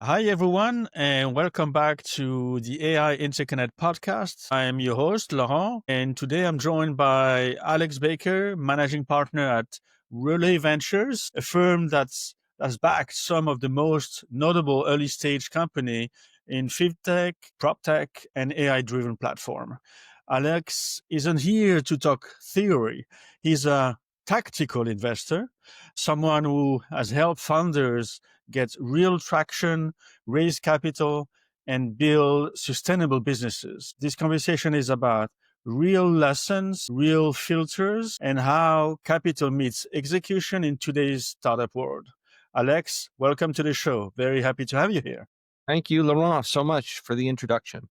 Hi, everyone, and welcome back to the AI Interconnect podcast. I am your host, Laurent, and today I'm joined by Alex Baker, managing partner at Relay Ventures, a firm that's backed some of the most notable early stage company in fintech, proptech, and AI-driven platform. Alex isn't here to talk theory. He's a tactical investor, someone who has helped founders get real traction, raise capital, and build sustainable businesses. This conversation is about real lessons, real filters, and how capital meets execution in today's startup world. Alex, welcome to the show. Very happy to have you here. Thank you, Laurent, so much for the introduction.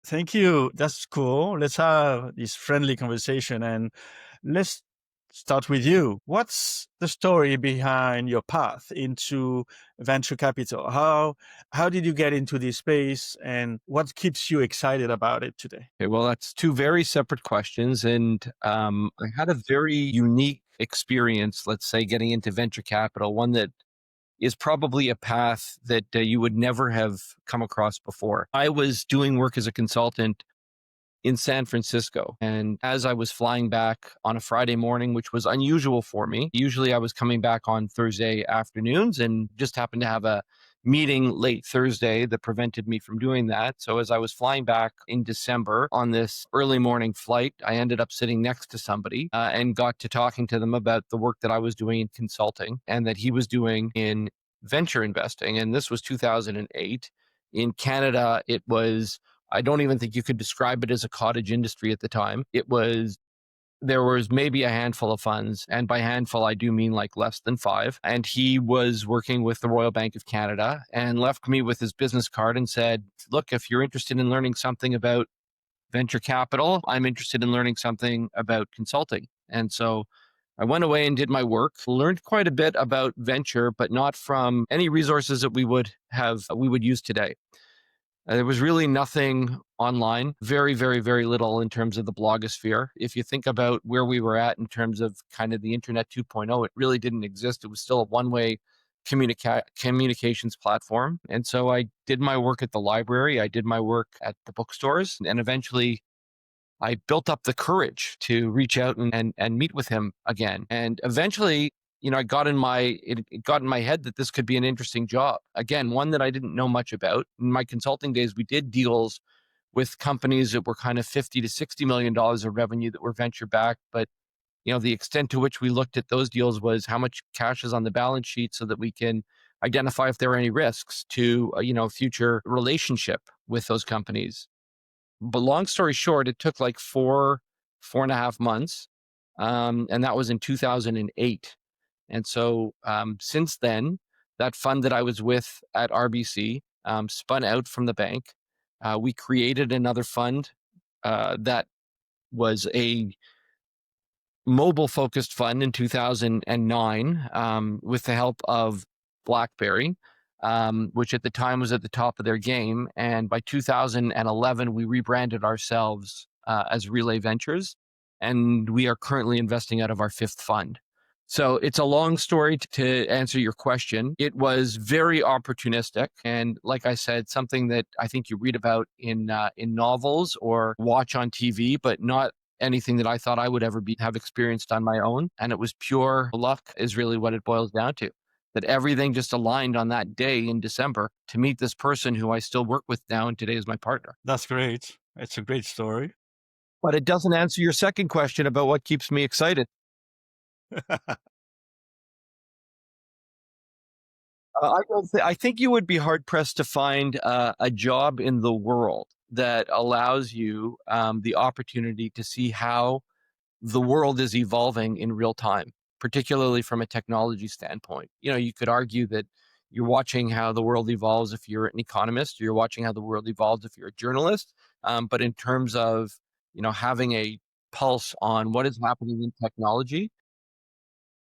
Thank you. That's cool. Let's have this friendly conversation and let's start with you. What's the story behind your path into venture capital? How did you get into this space and what keeps you excited about it today? Okay, well, that's two very separate questions. And I had a very unique experience, let's say, getting into venture capital, one that is probably a path that you would never have come across before. I was doing work as a consultant in San Francisco. And as I was flying back on a Friday morning, which was unusual for me, usually I was coming back on Thursday afternoons and just happened to have a meeting late Thursday that prevented me from doing that. So as I was flying back in December on this early morning flight, I ended up sitting next to somebody and got to talking to them about the work that I was doing in consulting and that he was doing in venture investing. And this was 2008. In Canada, it was, I don't even think you could describe it as a cottage industry at the time. There was maybe a handful of funds, and by handful, I do mean like less than five. And he was working with the Royal Bank of Canada and left me with his business card and said, look, if you're interested in learning something about venture capital, I'm interested in learning something about consulting. And so I went away and did my work, learned quite a bit about venture, but not from any resources that we would use today. There was really nothing online, very, very, very little in terms of the blogosphere. If you think about where we were at in terms of kind of the internet 2.0, it really didn't exist. It was still a one-way communications platform. And so I did my work at the library. I did my work at the bookstores. And eventually I built up the courage to reach out and meet with him again. And eventually, it got in my head that this could be an interesting job. Again, one that I didn't know much about. In my consulting days, we did deals with companies that were kind of $50 to $60 million of revenue that were venture backed. But, the extent to which we looked at those deals was how much cash is on the balance sheet so that we can identify if there are any risks to, future relationship with those companies. But long story short, it took like four and a half months. And that was in 2008. And so since then, that fund that I was with at RBC spun out from the bank. We created another fund that was a mobile-focused fund in 2009 with the help of BlackBerry, which at the time was at the top of their game. And by 2011, we rebranded ourselves as Relay Ventures, and we are currently investing out of our fifth fund. So it's a long story to answer your question. It was very opportunistic. And like I said, something that I think you read about in novels or watch on TV, but not anything that I thought I would ever have experienced on my own. And it was pure luck is really what it boils down to. That everything just aligned on that day in December to meet this person who I still work with now and today is my partner. That's great. It's a great story. But it doesn't answer your second question about what keeps me excited. I think you would be hard pressed to find a job in the world that allows you the opportunity to see how the world is evolving in real time, particularly from a technology standpoint. You could argue that you're watching how the world evolves if you're an economist, or you're watching how the world evolves if you're a journalist. But in terms of, having a pulse on what is happening in technology,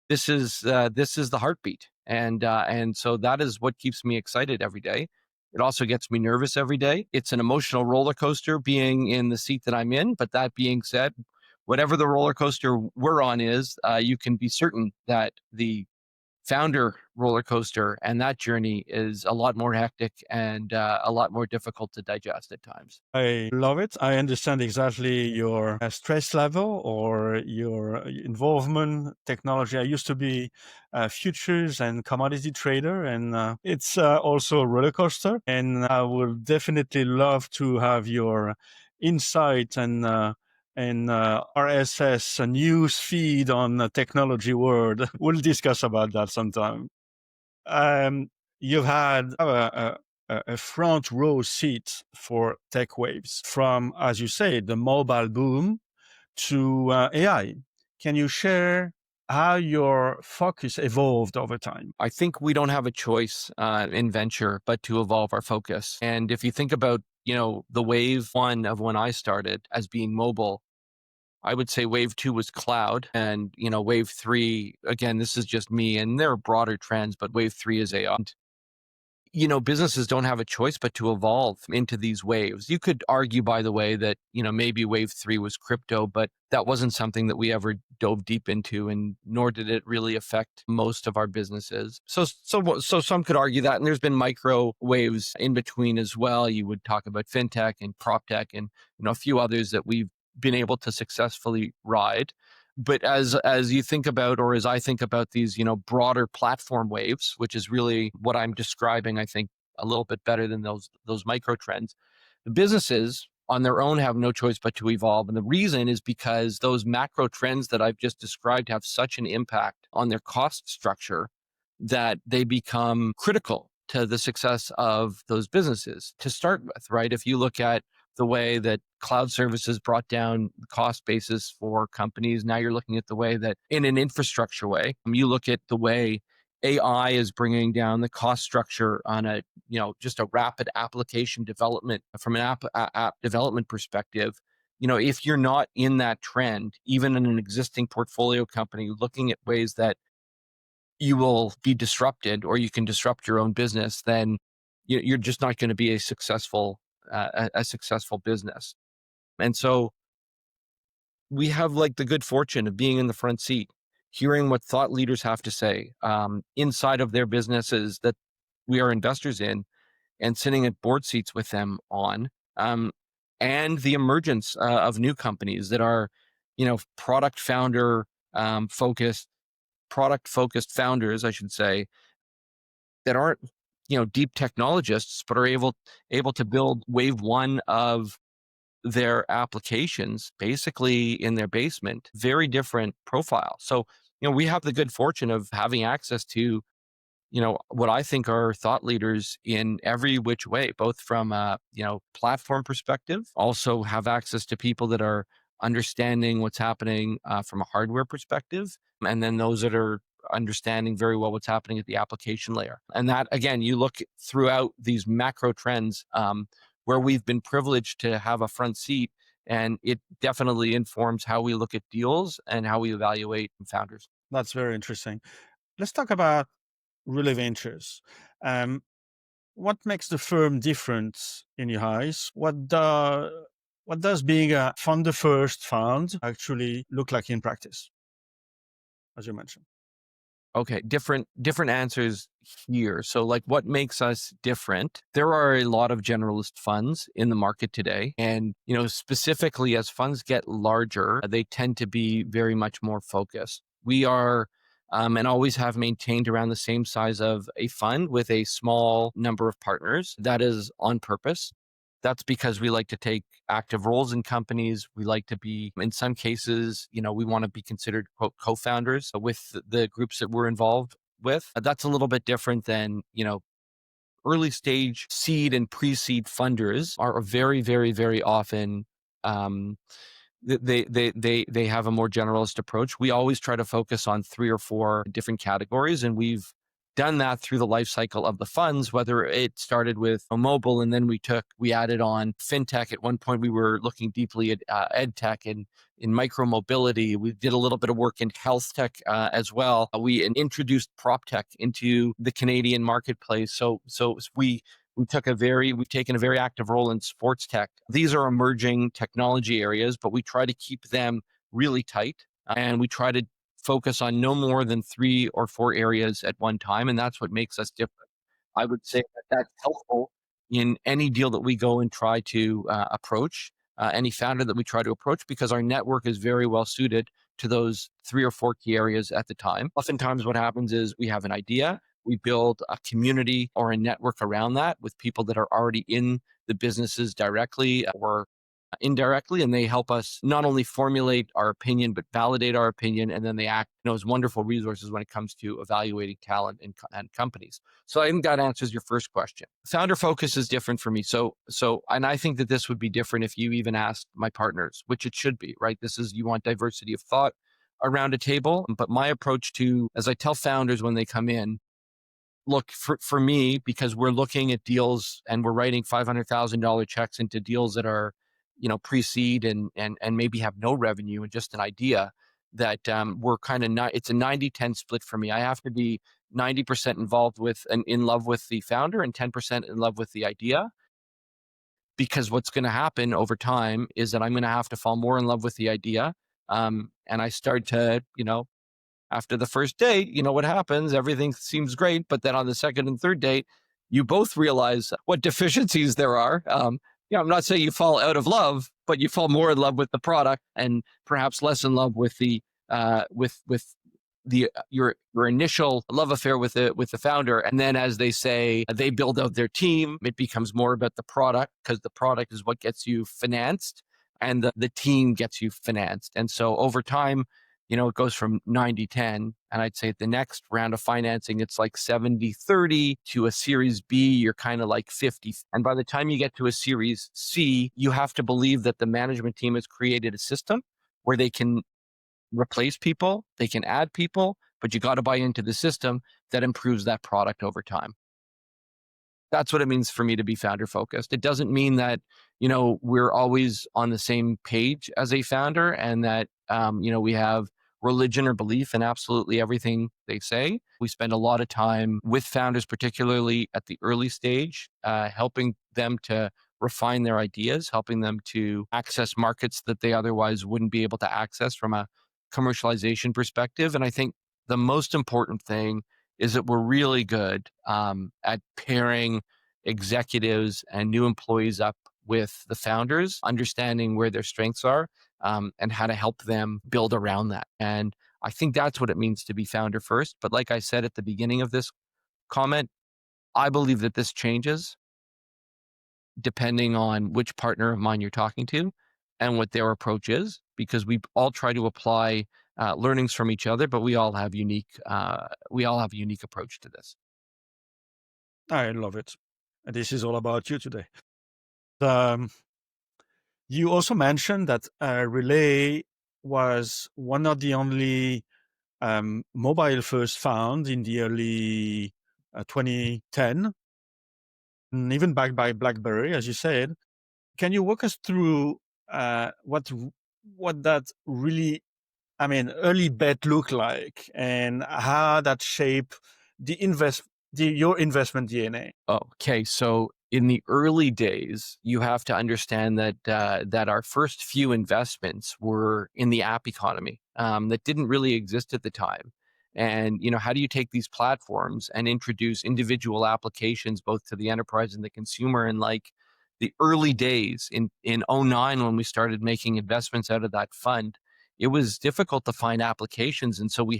this is the heartbeat. And so that is what keeps me excited every day. It also gets me nervous every day. It's an emotional roller coaster being in the seat that I'm in. But that being said, whatever the roller coaster we're on is, you can be certain that the founder roller coaster, and that journey is a lot more hectic and a lot more difficult to digest at times. I love it. I understand exactly your stress level or your involvement technology. I used to be a futures and commodity trader, and it's also a roller coaster. And I would definitely love to have your insight and RSS news feed on the technology world. We'll discuss about that sometime. You've had a front row seat for tech waves from, as you say, the mobile boom to AI. Can you share how your focus evolved over time? I think we don't have a choice in venture but to evolve our focus. And if you think about, the wave one of when I started as being mobile, I would say wave two was cloud. And, wave three, again, this is just me, and there are broader trends, but wave three is AI. Businesses don't have a choice but to evolve into these waves. You could argue, by the way, that, maybe wave three was crypto, but that wasn't something that we ever dove deep into, and nor did it really affect most of our businesses. So some could argue that, and there's been micro waves in between as well. You would talk about fintech and prop tech and, a few others that we've been able to successfully ride. But as you think about, or as I think about these, broader platform waves, which is really what I'm describing, I think a little bit better than those micro trends, the businesses on their own have no choice but to evolve. And the reason is because those macro trends that I've just described have such an impact on their cost structure that they become critical to the success of those businesses to start with, right? If you look at the way that cloud services brought down the cost basis for companies, now you're looking at the way that in an infrastructure way, you look at the way AI is bringing down the cost structure on a, just a rapid application development from an app development perspective. If you're not in that trend, even in an existing portfolio company, looking at ways that you will be disrupted or you can disrupt your own business, then you're just not going to be a successful business. And so we have like the good fortune of being in the front seat, hearing what thought leaders have to say inside of their businesses that we are investors in, and sitting at board seats with them on, and the emergence of new companies that are, product focused founders, I should say, that aren't, deep technologists, but are able to build wave one of their applications basically in their basement. Very different profile. So, we have the good fortune of having access to, what I think are thought leaders in every which way, both from a, platform perspective, also have access to people that are understanding what's happening from a hardware perspective, and then those that are understanding very well what's happening at the application layer. And that, again, you look throughout these macro trends where we've been privileged to have a front seat, and it definitely informs how we look at deals and how we evaluate founders. That's very interesting. Let's talk about Relay Ventures. What makes the firm different in your eyes? What does being a founder first fund actually look like in practice, as you mentioned? Okay, different answers here. So like what makes us different? There are a lot of generalist funds in the market today. And, specifically as funds get larger, they tend to be very much more focused. We are and always have maintained around the same size of a fund with a small number of partners. That is on purpose. That's because we like to take active roles in companies. We like to be, in some cases, we want to be considered quote co-founders with the groups that we're involved with. That's a little bit different than, early stage seed and pre-seed funders are very, very, very often, they have a more generalist approach. We always try to focus on 3 or 4 different categories, and we've done that through the life cycle of the funds, whether it started with a mobile and then we added on fintech. At one point, we were looking deeply at ed tech and in micro mobility. We did a little bit of work in health tech as well. We introduced prop tech into the Canadian marketplace. So we've taken a very active role in sports tech. These are emerging technology areas, but we try to keep them really tight, and we try to focus on no more than 3 or 4 areas at one time, and that's what makes us different. I would say that that's helpful in any deal that we go and try to approach, any founder that we try to approach, because our network is very well suited to those 3 or 4 key areas at the time. Oftentimes, what happens is we have an idea, we build a community or a network around that with people that are already in the businesses directly or indirectly, and they help us not only formulate our opinion but validate our opinion, and then they act as wonderful resources when it comes to evaluating talent and companies. So I think that answers your first question. Founder focus is different for me. And I think that this would be different if you even asked my partners, which it should be, right? This is, you want diversity of thought around a table. But my approach to, as I tell founders when they come in, look, for me, because we're looking at deals and we're writing $500,000 checks into deals that are, pre-seed and maybe have no revenue and just an idea, that we're kind of not, it's a 90-10 split for me. I have to be 90% involved with and in love with the founder and 10% in love with the idea. Because what's going to happen over time is that I'm going to have to fall more in love with the idea. And I start to, after the first date, what happens? Everything seems great. But then on the second and third date, you both realize what deficiencies there are. I'm not saying you fall out of love, but you fall more in love with the product and perhaps less in love with the your initial love affair with the founder. And then, as they say, they build out their team. It becomes more about the product, because the product is what gets you financed, and the team gets you financed. And so over time, it goes from 90-10. And I'd say at the next round of financing, it's like 70-30. To a Series B, you're kind of like 50. And by the time you get to a Series C, you have to believe that the management team has created a system where they can replace people, they can add people, but you got to buy into the system that improves that product over time. That's what it means for me to be founder focused. It doesn't mean that, we're always on the same page as a founder and that, we have religion or belief in absolutely everything they say. We spend a lot of time with founders, particularly at the early stage, helping them to refine their ideas, helping them to access markets that they otherwise wouldn't be able to access from a commercialization perspective. And I think the most important thing is that we're really good at pairing executives and new employees up with the founders, understanding where their strengths are, and how to help them build around that. And I think that's what it means to be founder first. But like I said at the beginning of this comment, I believe that this changes depending on which partner of mine you're talking to and what their approach is, because we all try to apply learnings from each other, but we all have a unique approach to this. I love it. This is all about you today. You also mentioned that Relay was one of the only mobile first found in the early 2010, and even backed by BlackBerry, as you said. Can you walk us through what that really, early bet looked like, and how that shaped your investment DNA? Okay, so in the early days, you have to understand that that our first few investments were in the app economy that didn't really exist at the time. And how do you take these platforms and introduce individual applications both to the enterprise and the consumer? And like the early days in 2009, when we started making investments out of that fund, it was difficult to find applications, and so we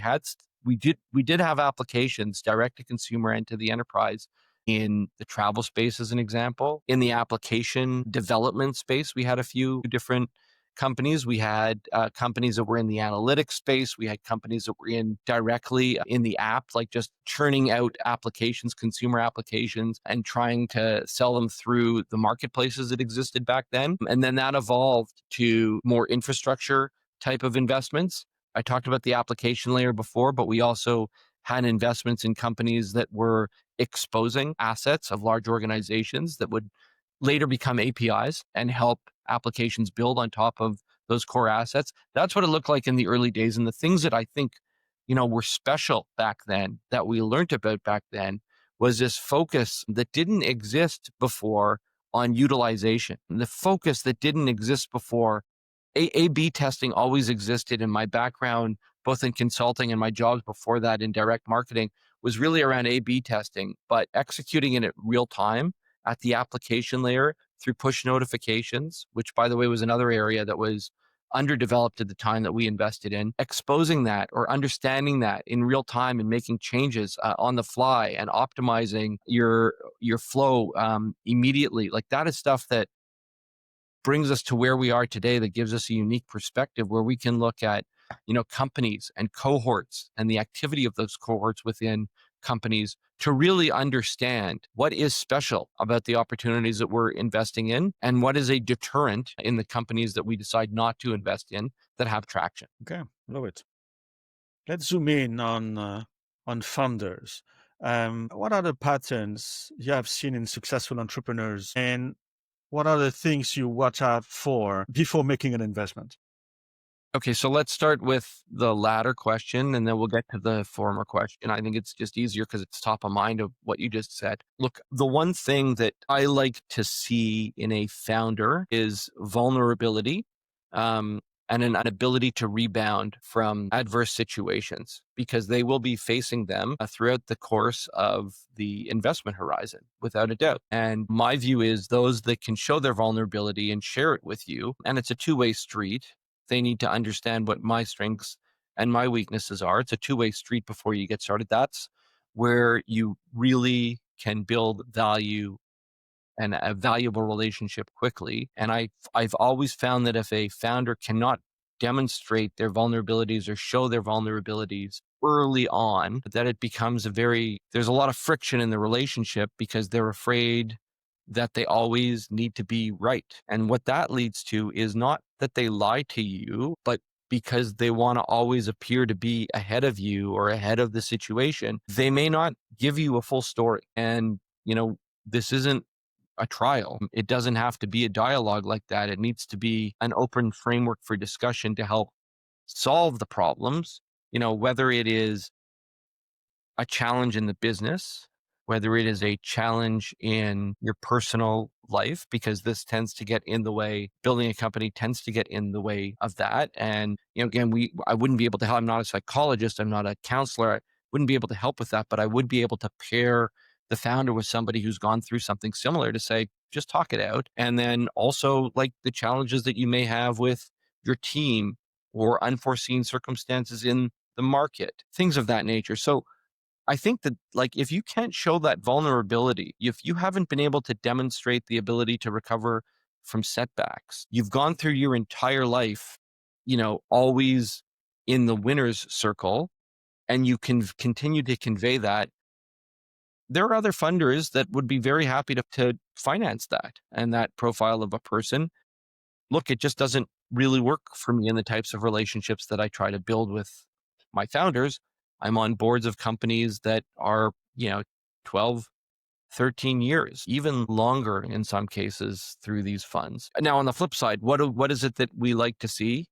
did have applications direct to consumer and to the enterprise in the travel space, as an example. In the application development space, we had a few different companies. We had companies that were in the analytics space. We had companies that were in directly in the app, like just churning out applications, consumer applications, and trying to sell them through the marketplaces that existed back then. And then that evolved to more infrastructure type of investments. I talked about the application layer before, but we also had investments in companies that were exposing assets of large organizations that would later become APIs and help applications build on top of those core assets. That's what it looked like in the early days. And the things that I think, were special back then, that we learned about back then, was this focus that didn't exist before on utilization. The focus that didn't exist before. A/B testing always existed in my background both in consulting and my jobs before that in direct marketing, was really around A/B testing, but executing it at real time at the application layer through push notifications, which by the way was another area that was underdeveloped at the time that we invested in. Exposing that or understanding that in real time and making changes on the fly and optimizing your flow immediately. Like that is stuff that brings us to where we are today, that gives us a unique perspective where we can look at, companies and cohorts and the activity of those cohorts within companies to really understand what is special about the opportunities that we're investing in and what is a deterrent in the companies that we decide not to invest in that have traction. Okay, love it. Let's zoom in on funders. What are the patterns you have seen in successful entrepreneurs, and what are the things you watch out for before making an investment? Okay, so let's start with the latter question and then we'll get to the former question. I think it's just easier because it's top of mind of what you just said. Look, the one thing that I like to see in a founder is vulnerability and an ability to rebound from adverse situations because they will be facing them throughout the course of the investment horizon, without a doubt. And my view is those that can show their vulnerability and share it with you, and it's a two-way street. They need to understand what my strengths and my weaknesses are. It's a two-way street before you get started. That's where you really can build value and a valuable relationship quickly. And I've always found that if a founder cannot demonstrate their vulnerabilities or show their vulnerabilities early on, that it becomes there's a lot of friction in the relationship because they're afraid that they always need to be right. And what that leads to is not that they lie to you, but because they want to always appear to be ahead of you or ahead of the situation, they may not give you a full story. And, this isn't a trial. It doesn't have to be a dialogue like that. It needs to be an open framework for discussion to help solve the problems, whether it is a challenge in the business, whether it is a challenge in your personal life, because this tends to get in the way, building a company tends to get in the way of that. And, again, I wouldn't be able to help. I'm not a psychologist. I'm not a counselor. I wouldn't be able to help with that, but I would be able to pair the founder with somebody who's gone through something similar to say, just talk it out. And then also like the challenges that you may have with your team or unforeseen circumstances in the market, things of that nature. So I think that if you can't show that vulnerability, if you haven't been able to demonstrate the ability to recover from setbacks, you've gone through your entire life, always in the winner's circle, and you can continue to convey that, there are other funders that would be very happy to finance that and that profile of a person. Look, it just doesn't really work for me in the types of relationships that I try to build with my founders. I'm on boards of companies that are, 12, 13 years, even longer in some cases through these funds. Now, on the flip side, what is it that we like to see?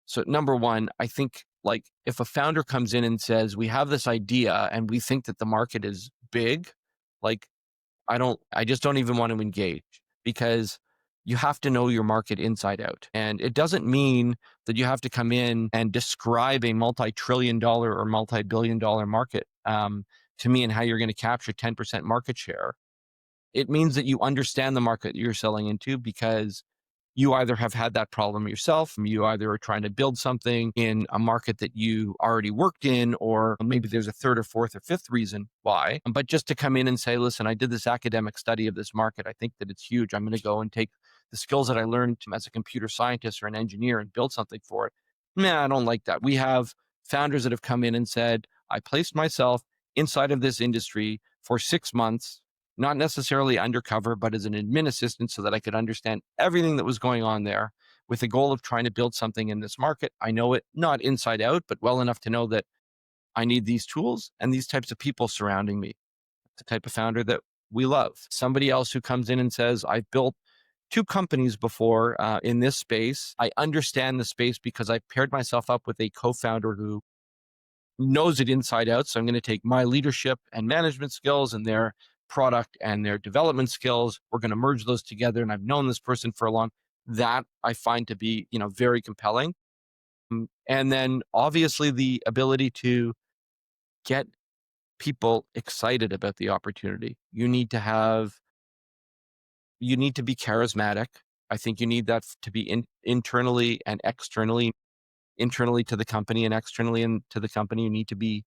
So number one, I think if a founder comes in and says, we have this idea and we think that the market is big, I just don't even want to engage, because you have to know your market inside out. And it doesn't mean that you have to come in and describe a multi-trillion-dollar or multi-billion-dollar market to me and how you're going to capture 10% market share. It means that you understand the market you're selling into, because you either have had that problem yourself, you either are trying to build something in a market that you already worked in, or maybe there's a third or fourth or fifth reason why. But just to come in and say, listen, I did this academic study of this market. I think that it's huge. I'm going to go and take the skills that I learned as a computer scientist or an engineer and build something for it. Man, I don't like that. We have founders that have come in and said, I placed myself inside of this industry for 6 months, not necessarily undercover, but as an admin assistant, so that I could understand everything that was going on there with the goal of trying to build something in this market. I know it not inside out, but well enough to know that I need these tools and these types of people surrounding me. The type of founder that we love. Somebody else who comes in and says, I've built 2 companies before in this space. I understand the space because I paired myself up with a co-founder who knows it inside out. So I'm going to take my leadership and management skills and their product and their development skills. We're going to merge those together. And I've known this person for a long. That I find to be, very compelling. And then obviously the ability to get people excited about the opportunity. You need to be charismatic. I think you need that to be internally and externally. Internally to the company and externally to the company, you need to be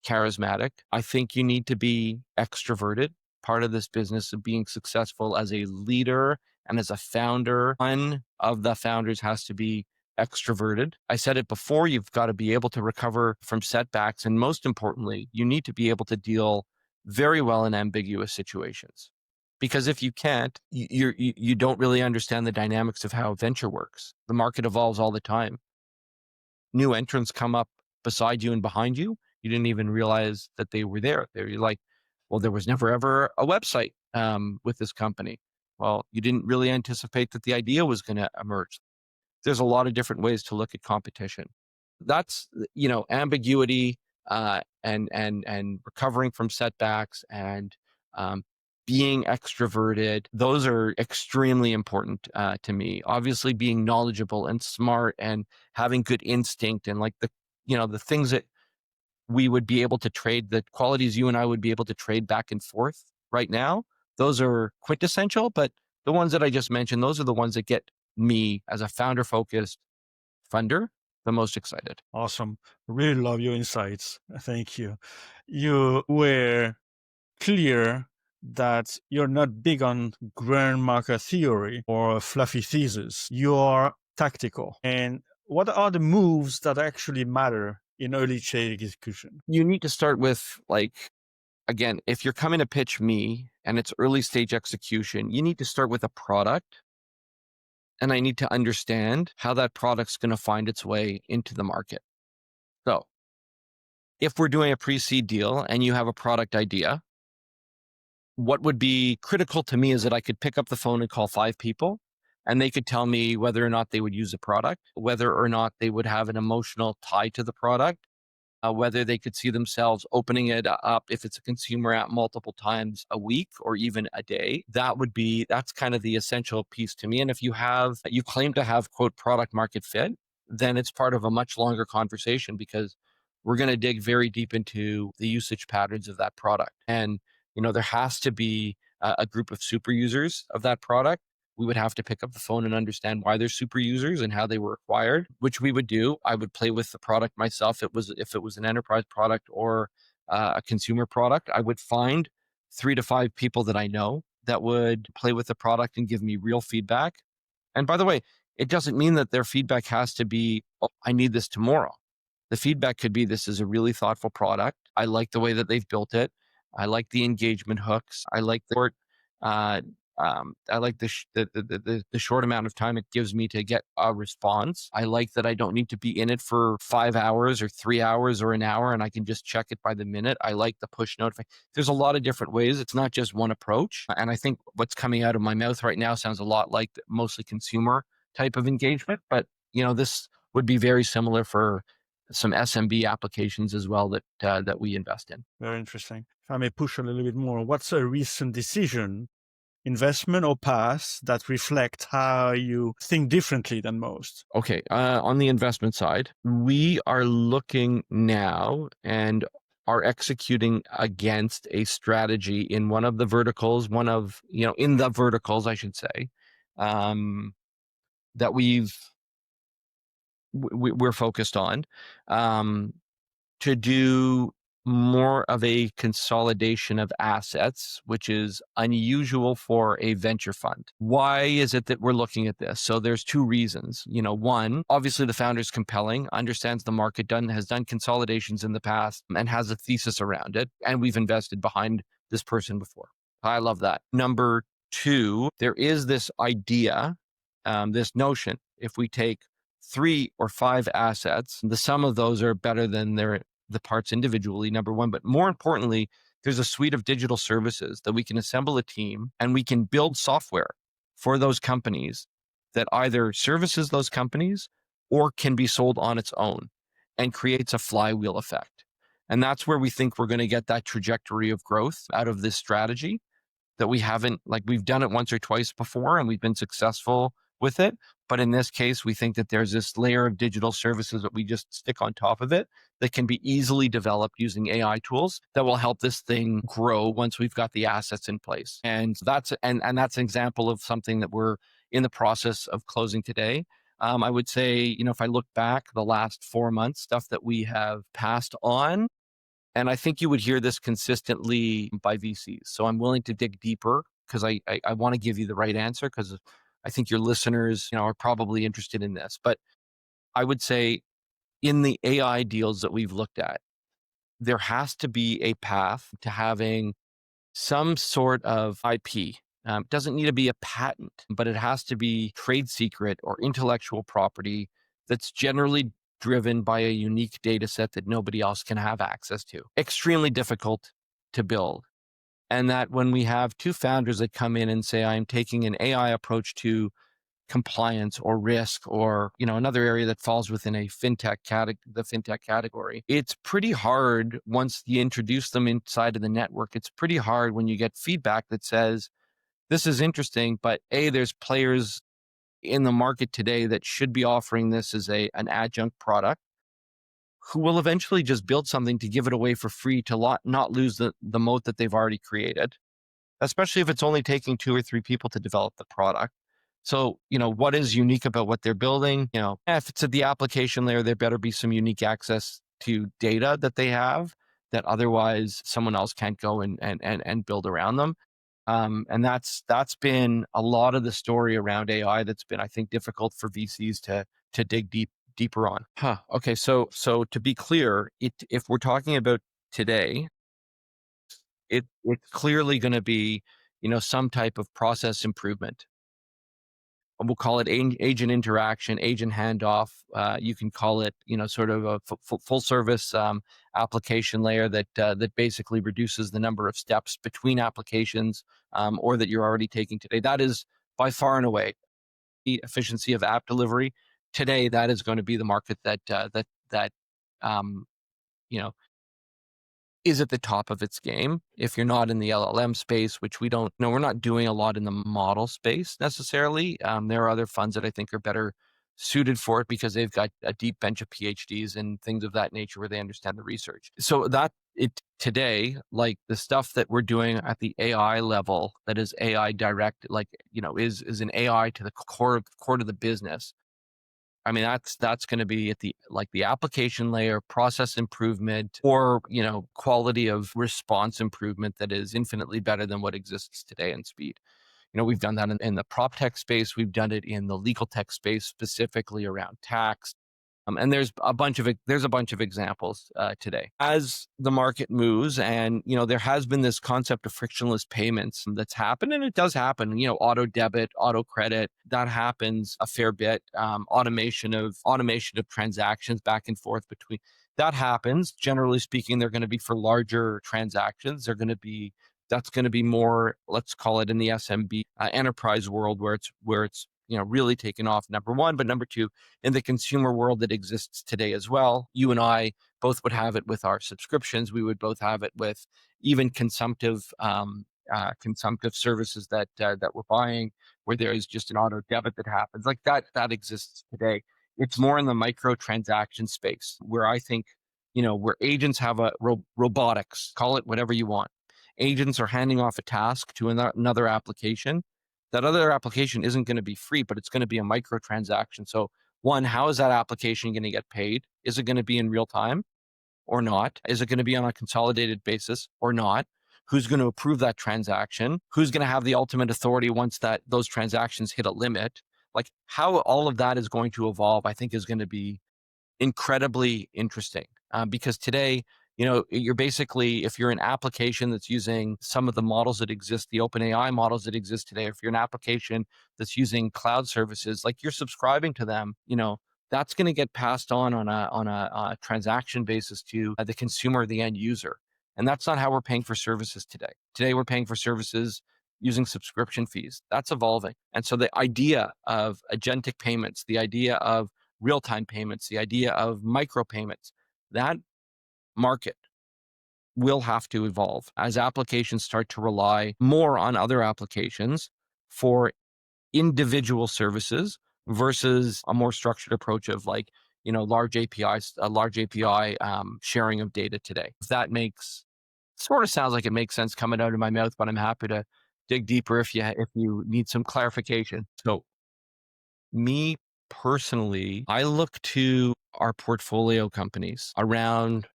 charismatic. I think you need to be extroverted. Part of this business of being successful as a leader and as a founder, one of the founders has to be extroverted. I said it before, you've got to be able to recover from setbacks. And most importantly, you need to be able to deal very well in ambiguous situations. Because if you can't, you don't really understand the dynamics of how venture works. The market evolves all the time. New entrants come up beside you and behind you. You didn't even realize that they were there. They're like, well, there was never ever a website with this company. Well, you didn't really anticipate that the idea was going to emerge. There's a lot of different ways to look at competition. That's, ambiguity and recovering from setbacks and being extroverted. Those are extremely important to me. Obviously, being knowledgeable and smart and having good instinct and like the things that we would be able to trade, the qualities you and I would be able to trade back and forth right now. Those are quintessential, but the ones that I just mentioned, those are the ones that get me as a founder-focused funder the most excited. Awesome. Really love your insights. Thank you. You were clear that you're not big on grand market theory or fluffy thesis. You're tactical. And what are the moves that actually matter in early stage execution? You need to start with, again, if you're coming to pitch me and it's early stage execution, you need to start with a product. And I need to understand how that product's going to find its way into the market. So if we're doing a pre-seed deal and you have a product idea, what would be critical to me is that I could pick up the phone and call 5 people and they could tell me whether or not they would use the product, whether or not they would have an emotional tie to the product, whether they could see themselves opening it up if it's a consumer app multiple times a week or even a day. That's kind of the essential piece to me. And if you claim to have, quote, product market fit, then it's part of a much longer conversation because we're going to dig very deep into the usage patterns of that product. And, there has to be a group of super users of that product. We would have to pick up the phone and understand why they're super users and how they were acquired, which we would do. I would play with the product myself. If it was an enterprise product or a consumer product, I would find 3 to 5 people that I know that would play with the product and give me real feedback. And by the way, it doesn't mean that their feedback has to be, oh, I need this tomorrow. The feedback could be, this is a really thoughtful product. I like the way that they've built it. I like the engagement hooks. I like the I like the short amount of time it gives me to get a response. I like that I don't need to be in it for 5 hours or 3 hours or an hour, and I can just check it by the minute. I like the push notification. There's a lot of different ways. It's not just one approach. And I think what's coming out of my mouth right now sounds a lot like mostly consumer type of engagement, but this would be very similar for some SMB applications as well that we invest in. Very interesting. If I may push a little bit more, what's a recent decision, investment or path, that reflect how you think differently than most? Okay. On the investment side, we are looking now and are executing against a strategy in one of the verticals, in the verticals, I should say, that we're focused on, to do more of a consolidation of assets, which is unusual for a venture fund. Why is it that we're looking at this? So there's 2 reasons. One, obviously the founder is compelling, understands the market, has done consolidations in the past and has a thesis around it. And we've invested behind this person before. I love that. Number 2, there is this idea, this notion, if we take 3 or 5 assets, the sum of those are better than the parts individually, number 1. But more importantly, there's a suite of digital services that we can assemble a team and we can build software for those companies that either services those companies or can be sold on its own and creates a flywheel effect. And that's where we think we're going to get that trajectory of growth out of this strategy that we've done it once or twice before and we've been successful with it. But in this case, we think that there's this layer of digital services that we just stick on top of it that can be easily developed using AI tools that will help this thing grow once we've got the assets in place. And that's an example of something that we're in the process of closing today. I would say, if I look back the last 4 months, stuff that we have passed on, and I think you would hear this consistently by VCs. So I'm willing to dig deeper because I want to give you the right answer, because I think your listeners, are probably interested in this. But I would say in the AI deals that we've looked at, there has to be a path to having some sort of IP. It doesn't need to be a patent, but it has to be trade secret or intellectual property that's generally driven by a unique data set that nobody else can have access to. Extremely difficult to build. And that when we have two founders that come in and say, I'm taking an AI approach to compliance or risk, or another area that falls within the fintech category, it's pretty hard once you introduce them inside of the network. It's pretty hard when you get feedback that says, this is interesting, but there's players in the market today that should be offering this as an adjunct product, who will eventually just build something to give it away for free to not lose the moat that they've already created, especially if it's only taking 2 or 3 people to develop the product. So, what is unique about what they're building? If it's at the application layer, there better be some unique access to data that they have that otherwise someone else can't go and build around them. And that's been a lot of the story around AI that's been, I think, difficult for VCs to dig deeper on. Okay, so to be clear, if we're talking about today, it's clearly going to be, some type of process improvement. We'll call it agent interaction, agent handoff. You can call it, sort of a full service application layer that basically reduces the number of steps between applications, or that you're already taking today. That is by far and away the efficiency of app delivery. Today, that is going to be the market that you know is at the top of its game. If you're not in the LLM space, which we don't know, we're not doing a lot in the model space necessarily. There are other funds that I think are better suited for it because they've got a deep bench of PhDs and things of that nature where they understand the research. So today, like the stuff that we're doing at the AI level, that is AI direct, is an AI to the core of the business. I mean, that's going to be at the application layer, process improvement, or, quality of response improvement that is infinitely better than what exists today in speed. We've done that in the prop tech space. We've done it in the legal tech space, specifically around tax. And there's a bunch of examples today. As the market moves, and there has been this concept of frictionless payments that's happened, and it does happen. Auto debit, auto credit, that happens a fair bit. Automation of transactions back and forth between, that happens. Generally speaking, they're going to be for larger transactions. That's going to be more, let's call it in the SMB enterprise world, where it's really taken off, number one. But number two, in the consumer world that exists today as well, you and I both would have it with our subscriptions. We would both have it with even consumptive services that we're buying, where there is just an auto debit that happens like that. That exists today. It's more in the micro transaction space, where I think, where agents have a robotics, call it whatever you want. Agents are handing off a task to another application. That other application isn't going to be free, but it's going to be a microtransaction. So one, how is that application going to get paid? Is it going to be in real time or not? Is it going to be on a consolidated basis or not? Who's going to approve that transaction? Who's going to have the ultimate authority once those transactions hit a limit? Like how all of that is going to evolve, I think is going to be incredibly interesting, because today, you're basically, if you're an application that's using some of the models that exist, the OpenAI models that exist today, if you're an application that's using cloud services, like you're subscribing to them, that's going to get passed on a transaction basis to the consumer, the end user. And that's not how we're paying for services today. Today, we're paying for services using subscription fees. That's evolving. And so the idea of agentic payments, the idea of real-time payments, the idea of micropayments, that market will have to evolve as applications start to rely more on other applications for individual services versus a more structured approach of like, large APIs, a large API sharing of data today. If that makes sort of sounds like it makes sense coming out of my mouth, but I'm happy to dig deeper if you need some clarification. So me personally, I look to our portfolio companies around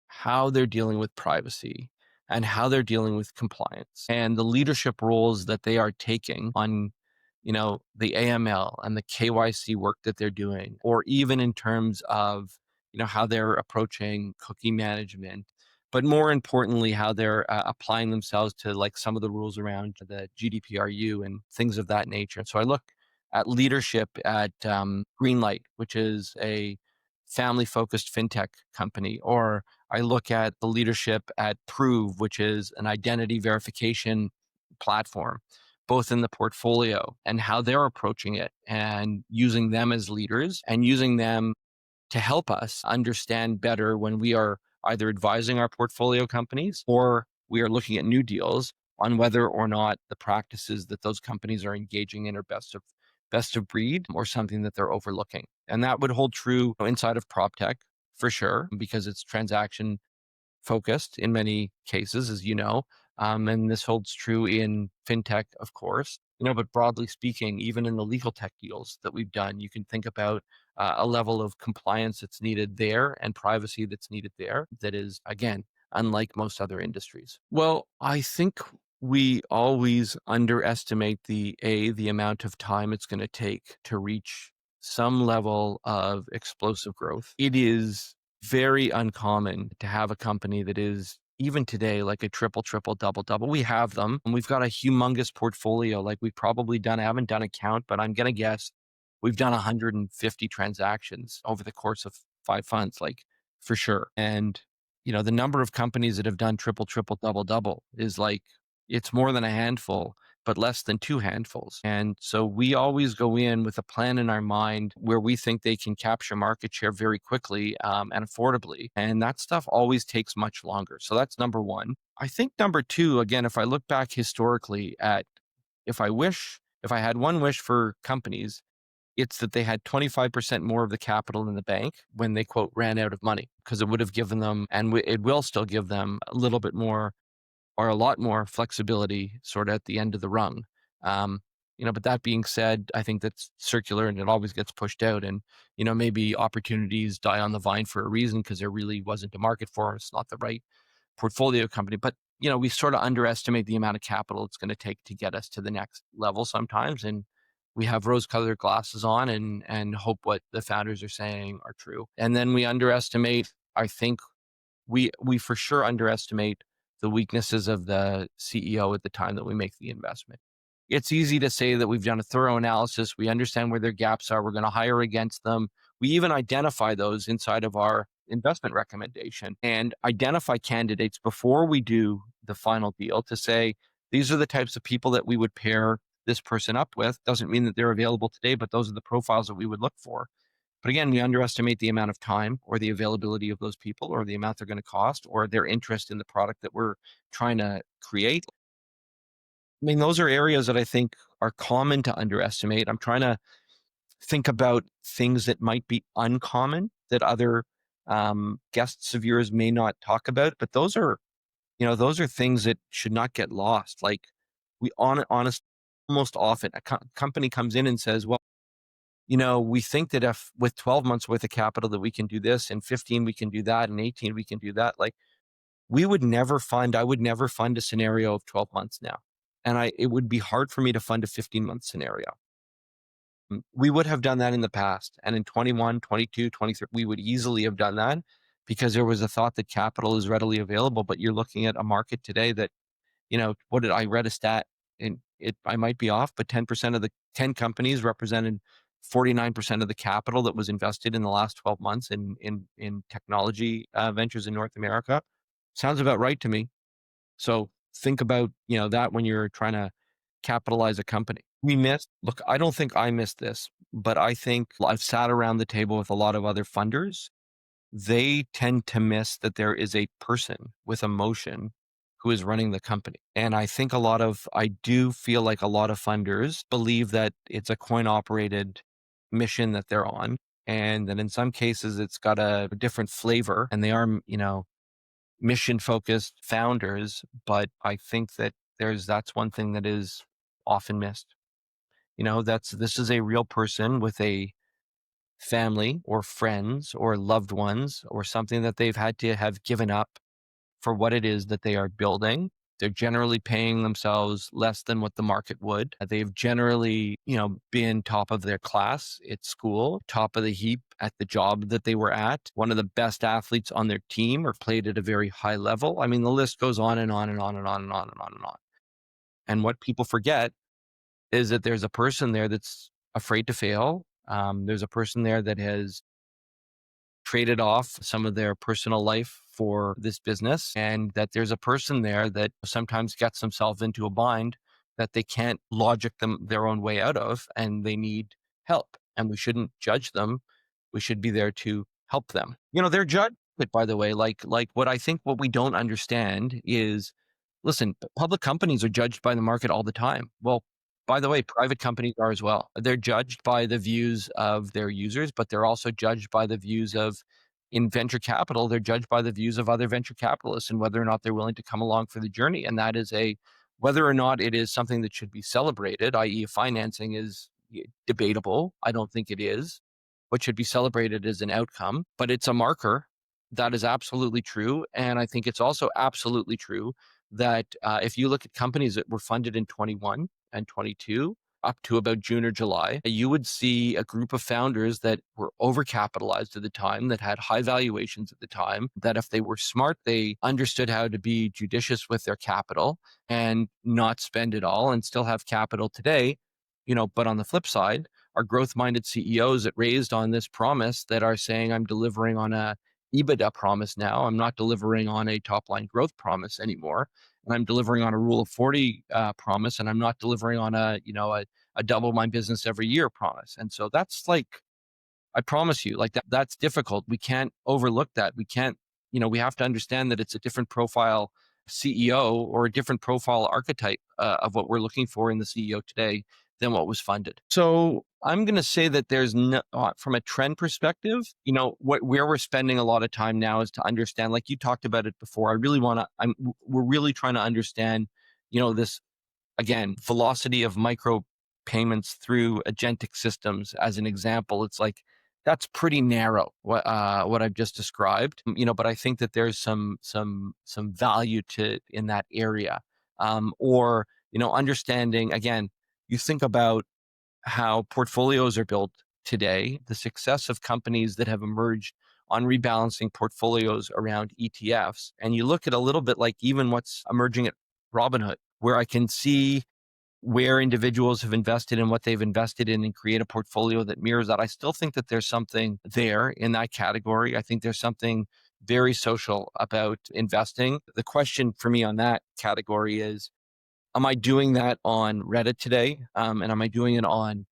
how they're dealing with privacy and how they're dealing with compliance and the leadership roles that they are taking on, the AML and the KYC work that they're doing, or even in terms of, how they're approaching cookie management, but more importantly, how they're applying themselves to like some of the rules around the GDPRU and things of that nature. So I look at leadership at Greenlight, which is a family focused fintech company, or I look at the leadership at Prove, which is an identity verification platform, both in the portfolio and how they're approaching it and using them as leaders and using them to help us understand better when we are either advising our portfolio companies or we are looking at new deals on whether or not the practices that those companies are engaging in are best of breed or something that they're overlooking. And that would hold true inside of prop tech for sure, because it's transaction focused in many cases, as you know. And this holds true in fintech, of course. But broadly speaking, even in the legal tech deals that we've done, you can think about a level of compliance that's needed there and privacy that's needed there that is, again, unlike most other industries. Well, I think we always underestimate the amount of time it's going to take to reach some level of explosive growth. It is very uncommon to have a company that is even today like a triple, triple, double, double. We have them and we've got a humongous portfolio. Like we've probably done, I haven't done a count, but I'm going to guess we've done 150 transactions over the course of 5 funds, like for sure. And, the number of companies that have done triple, triple, double, double is like, it's more than a handful, but less than two handfuls. And so we always go in with a plan in our mind where we think they can capture market share very quickly and affordably. And that stuff always takes much longer. So that's number one. I think number two, again, if I look back historically at if I had one wish for companies, it's that they had 25% more of the capital in the bank when they, quote, ran out of money, because it would have given them, and it will still give them a little bit more or a lot more flexibility sort of at the end of the rung. But that being said, I think that's circular and it always gets pushed out. And, maybe opportunities die on the vine for a reason because there really wasn't a market for it. It's not the right portfolio company. But, we sort of underestimate the amount of capital it's going to take to get us to the next level sometimes. And we have rose-colored glasses on and hope what the founders are saying are true. And then we underestimate, I think we for sure underestimate the weaknesses of the CEO at the time that we make the investment. It's easy to say that we've done a thorough analysis. We understand where their gaps are. We're going to hire against them. We even identify those inside of our investment recommendation and identify candidates before we do the final deal to say, these are the types of people that we would pair this person up with. Doesn't mean that they're available today, but those are the profiles that we would look for. But again, we underestimate the amount of time or the availability of those people or the amount they're going to cost or their interest in the product that we're trying to create. I mean, those are areas that I think are common to underestimate. I'm trying to think about things that might be uncommon that other guests of yours may not talk about, but those are things that should not get lost. Like honest, almost often a company comes in and says, well, we think that if with 12 months worth of capital that we can do this, and 15 we can do that, and 18 we can do that. Like I would never fund a scenario of 12 months now. And it would be hard for me to fund a 15-month scenario. We would have done that in the past. And in 21, 22, 23, we would easily have done that because there was a thought that capital is readily available. But you're looking at a market today that, I read a stat and I might be off, but 10% of the 10 companies represented 49% of the capital that was invested in the last 12 months in technology ventures in North America. Sounds about right to me. So think about, that when you're trying to capitalize a company. Look, I don't think I missed this, but I think I've sat around the table with a lot of other funders. They tend to miss that there is a person with emotion who is running the company. And I do feel like a lot of funders believe that it's a coin operated mission that they're on. And that in some cases it's got a different flavor and they are, mission focused founders. But I think that that's one thing that is often missed. This is a real person with a family or friends or loved ones or something that they've had to have given up for what it is that they are building. They're generally paying themselves less than what the market would. They've generally, been top of their class at school, top of the heap at the job that they were at, one of the best athletes on their team or played at a very high level. I mean, the list goes on and on and on and on and on and on and on. And what people forget is that there's a person there that's afraid to fail. There's a person there that has traded off some of their personal life for this business, and that there's a person there that sometimes gets themselves into a bind that they can't logic their own way out of, and they need help. And we shouldn't judge them. We should be there to help them. They're judged, but by the way, like what we don't understand is, listen, public companies are judged by the market all the time. Well, by the way, private companies are as well. They're judged by the views of their users, but they're also judged by the views of, in venture capital, they're judged by the views of other venture capitalists and whether or not they're willing to come along for the journey. And that is whether or not it is something that should be celebrated, i.e. financing is debatable. I don't think it is. What should be celebrated is an outcome, but it's a marker. That is absolutely true. And I think it's also absolutely true that if you look at companies that were funded in 21 and 22 up to about June or July, you would see a group of founders that were overcapitalized at the time, that had high valuations at the time, that if they were smart, they understood how to be judicious with their capital and not spend it all and still have capital today. But on the flip side, are growth-minded CEOs that raised on this promise that are saying, I'm delivering on a EBITDA promise now. I'm not delivering on a top-line growth promise anymore. And I'm delivering on a rule of 40 promise, and I'm not delivering on a double my business every year promise. And so that's like, I promise you, like that's difficult. We can't overlook that. We can't, we have to understand that it's a different profile CEO or a different profile archetype of what we're looking for in the CEO today than what was funded. So I'm going to say that there's no, from a trend perspective, where we're spending a lot of time now is to understand, like you talked about it before. We're really trying to understand, this, again, velocity of micro payments through agentic systems as an example. It's like, that's pretty narrow, what I've just described, but I think that there's some value in that area. Or, understanding, again, you think about how portfolios are built today, the success of companies that have emerged on rebalancing portfolios around ETFs. And you look at a little bit like even what's emerging at Robinhood, where I can see where individuals have invested and what they've invested in and create a portfolio that mirrors that. I still think that there's something there in that category. I think there's something very social about investing. The question for me on that category is, am I doing that on Reddit today? And am I doing it on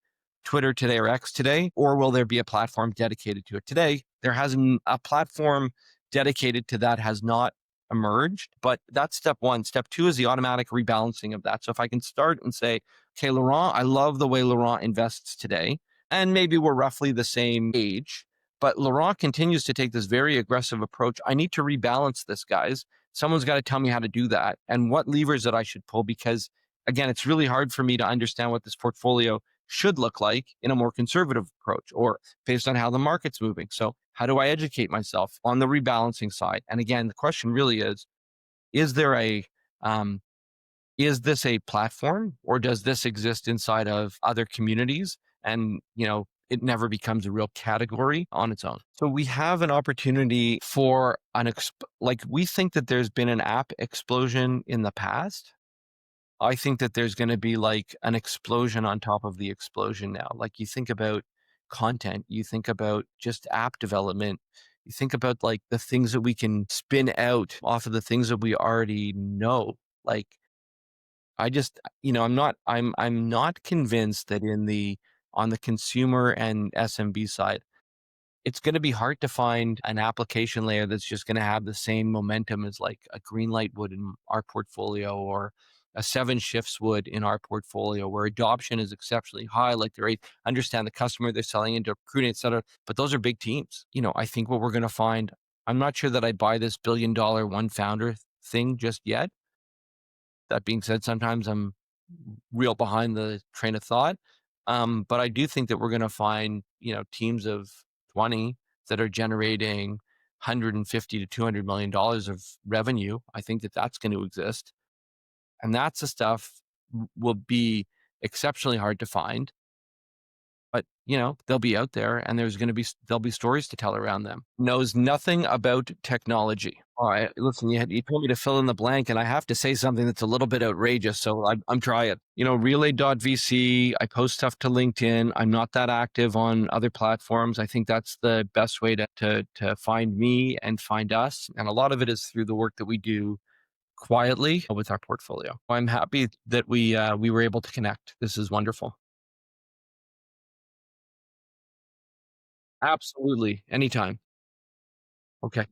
Twitter today or X today? Or will there be a platform dedicated to it? Today, there hasn't a platform dedicated to that has not emerged, but that's step one. Step two is the automatic rebalancing of that. So if I can start and say, okay, Laurent, I love the way Laurent invests today, and maybe we're roughly the same age, but Laurent continues to take this very aggressive approach. I need to rebalance this, guys. Someone's got to tell me how to do that and what levers that I should pull, because again, it's really hard for me to understand what this portfolio should look like in a more conservative approach or based on how the market's moving. So how do I educate myself on the rebalancing side? And again, the question really is there is this a platform, or does this exist inside of other communities? And, it never becomes a real category on its own. So we have an opportunity for we think that there's been an app explosion in the past. I think that there's going to be like an explosion on top of the explosion now. Like you think about content, you think about just app development, you think about like the things that we can spin out off of the things that we already know. Like I just, I'm not convinced that on the consumer and SMB side, it's going to be hard to find an application layer that's just going to have the same momentum as like a Greenlight would in our portfolio, or a 7Shifts would in our portfolio, where adoption is exceptionally high. Like they understand the customer they're selling into, recruiting, et cetera. But those are big teams. I think what we're going to find, I'm not sure that I buy this $1 billion one founder thing just yet. That being said, sometimes I'm real behind the train of thought. But I do think that we're going to find, teams of 20 that are generating 150 to $200 million of revenue. I think that that's going to exist. And that's the stuff will be exceptionally hard to find. But, they'll be out there, and there'll be stories to tell around them. Knows nothing about technology. All right, listen, you told me to fill in the blank, and I have to say something that's a little bit outrageous, so I'm trying. Relay.vc, I post stuff to LinkedIn. I'm not that active on other platforms. I think that's the best way to find me and find us. And a lot of it is through the work that we do quietly with our portfolio. I'm happy that we were able to connect. This is wonderful. Absolutely. Anytime. Okay.